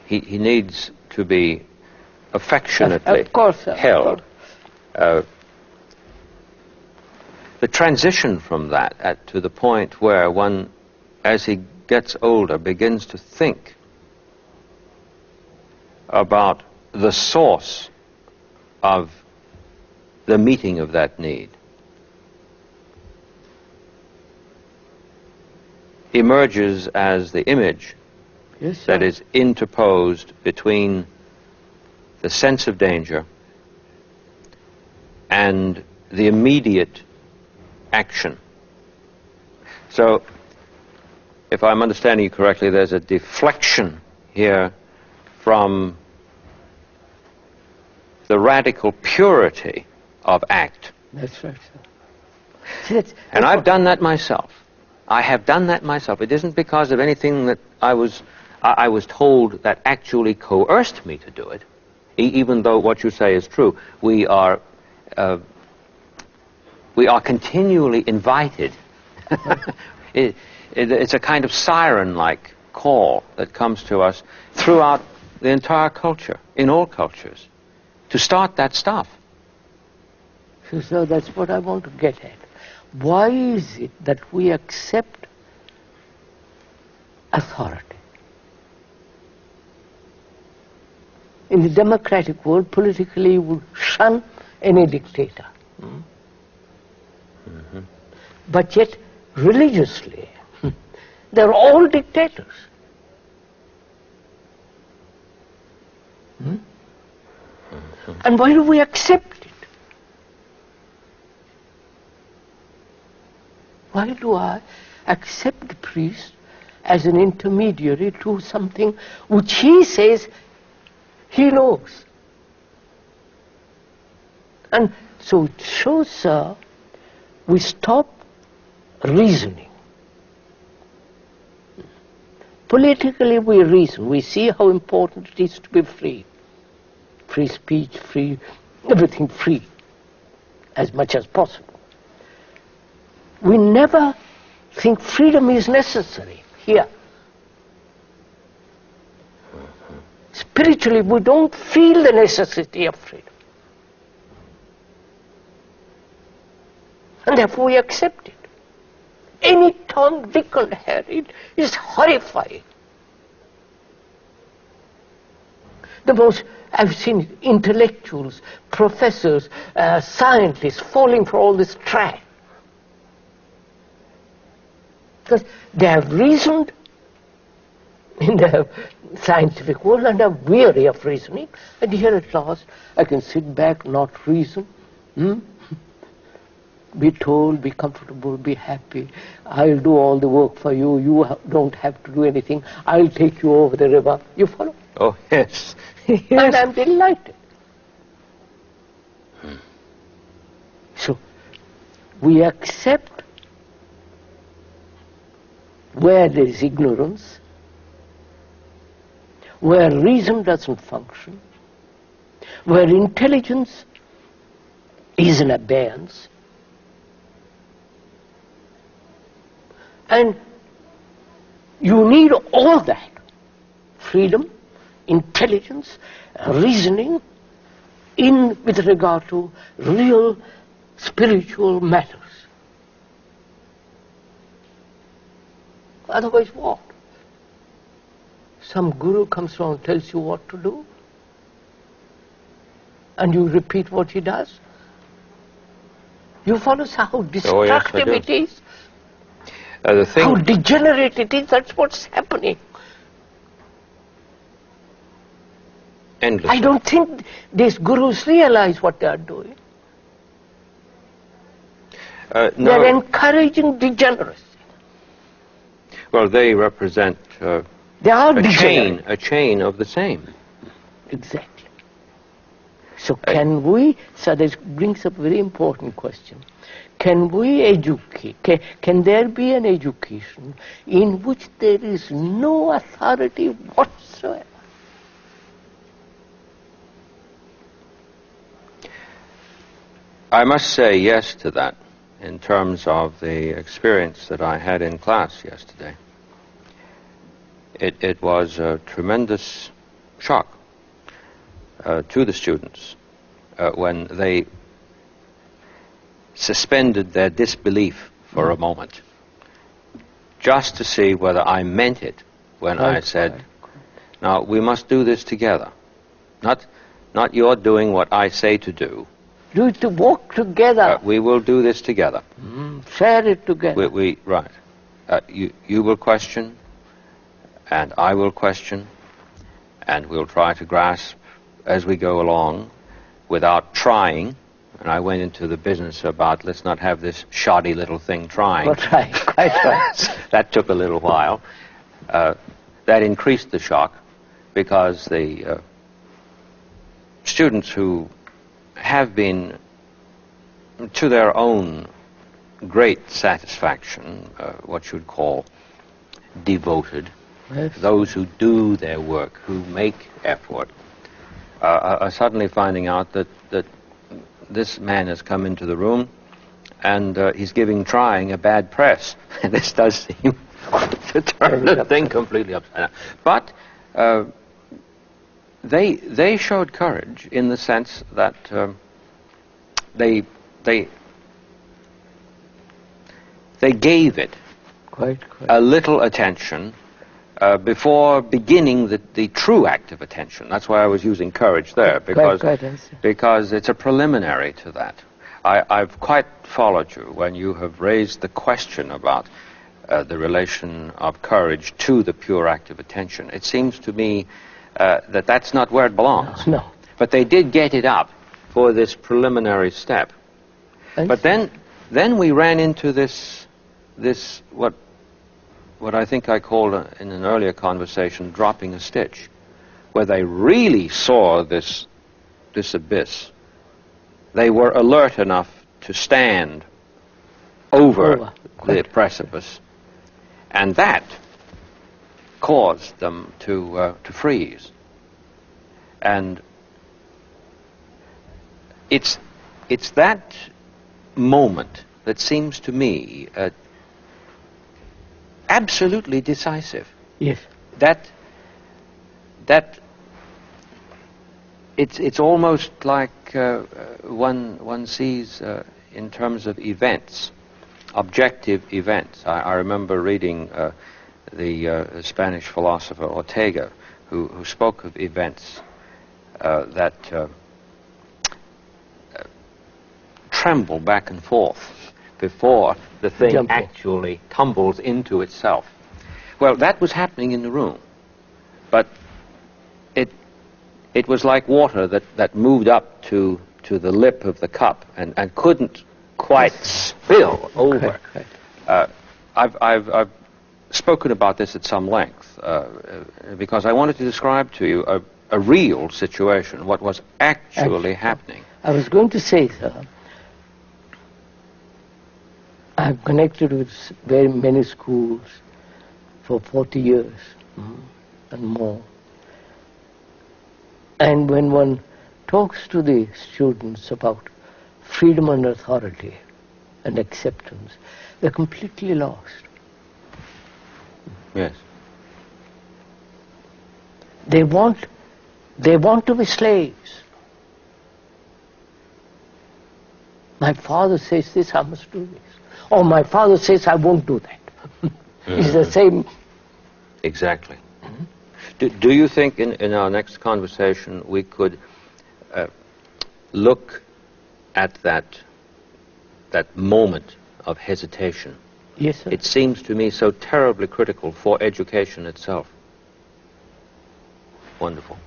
He needs to be affectionately of course, held. The transition from that to the point where one, as he gets older, begins to think about the source of the meeting of that need, emerges as the image that is interposed between the sense of danger and the immediate action. So, if I'm understanding you correctly, there's a deflection here from the radical purity of act. That's right, sir. And I've done that myself. I have done that myself. It isn't because of anything that I was told that actually coerced me to do it, even though what you say is true. We are continually invited. It's a kind of siren-like call that comes to us throughout the entire culture, in all cultures, to start that stuff. So that's what I want to get at. Why is it that we accept authority? In the democratic world, politically, we shun any dictator. Mm-hmm. But yet, religiously, they're all dictators. And why do we accept it? Why do I accept the priest as an intermediary to something which he says he knows? And so it shows, sir, we stop reasoning. Politically we reason. We see how important it is to be free. Free speech, free, everything free, as much as possible. We never think freedom is necessary here. Spiritually, we don't feel the necessity of freedom. And therefore we accept it. Any Tom, Dick and Harry is horrifying. The most, I've seen intellectuals, professors, scientists falling for all this trash. Because they have reasoned in the scientific world and are weary of reasoning. And here at last, I can sit back, not reason. Be told, be comfortable, be happy. I'll do all the work for you. You don't have to do anything. I'll take you over the river. You follow? Oh, yes. Yes. And I'm delighted. So, we accept where there is ignorance, where reason doesn't function, where intelligence is in abeyance, and you need all that. Freedom, intelligence, reasoning, with regard to real spiritual matters. Otherwise what? Some guru comes along and tells you what to do, and you repeat what he does. You follow how destructive it is? How degenerate it is, that's what's happening. Endlessly. I don't think these gurus realize what they are doing. No. They're encouraging degeneracy. Well, they represent they are a chain of the same. Exactly. So can we, so this brings up a very important question. Can we educate, can there be an education in which there is no authority whatsoever? I must say yes to that in terms of the experience that I had in class yesterday. it was a tremendous shock to the students when they suspended their disbelief for a moment, just to see whether I meant it when I said, now we must do this together. Not you're doing what I say to do. Do it to walk together. We will do this together. Share it together. Right. You will question, and I will question, and we'll try to grasp as we go along without trying. And I went into the business about, let's not have this shoddy little thing trying. Quite right. That took a little while. That increased the shock, because the students who have been, to their own great satisfaction, what you'd call devoted, Yes. those who do their work, who make effort, are suddenly finding out that this man has come into the room and he's giving trying a bad press. This does seem to turn the thing completely upside down. But they showed courage in the sense that they gave it Quite. a little attention before beginning the true act of attention. That's why I was using courage there, because it's a preliminary to that. I've quite followed you when you have raised the question about the relation of courage to the pure act of attention. It seems to me that that's not where it belongs. No. But they did get it up for this preliminary step. But then we ran into this what I think I called in an earlier conversation dropping a stitch, where they really saw this abyss. They were alert enough to stand over the precipice, and that caused them to freeze. And it's that moment that seems to me absolutely decisive. Yes. That it's almost like one sees in terms of events, objective events. I remember reading the Spanish philosopher Ortega, who spoke of events that tremble back and forth before the thing actually tumbles into itself. Well, that was happening in the room, but it was like water that moved up to the lip of the cup and couldn't quite spill over. I've spoken about this at some length because I wanted to describe to you a real situation, what was actually happening. I was going to say, sir, I've connected with very many schools for 40 years and more. And when one talks to the students about freedom and authority and acceptance, they're completely lost. Yes. They want to be slaves. My father says this, I must do this. Or my father says I won't do that. It's the same. Exactly. Do you think in our next conversation we could look at that moment of hesitation? Yes, sir. It seems to me so terribly critical for education itself. Wonderful.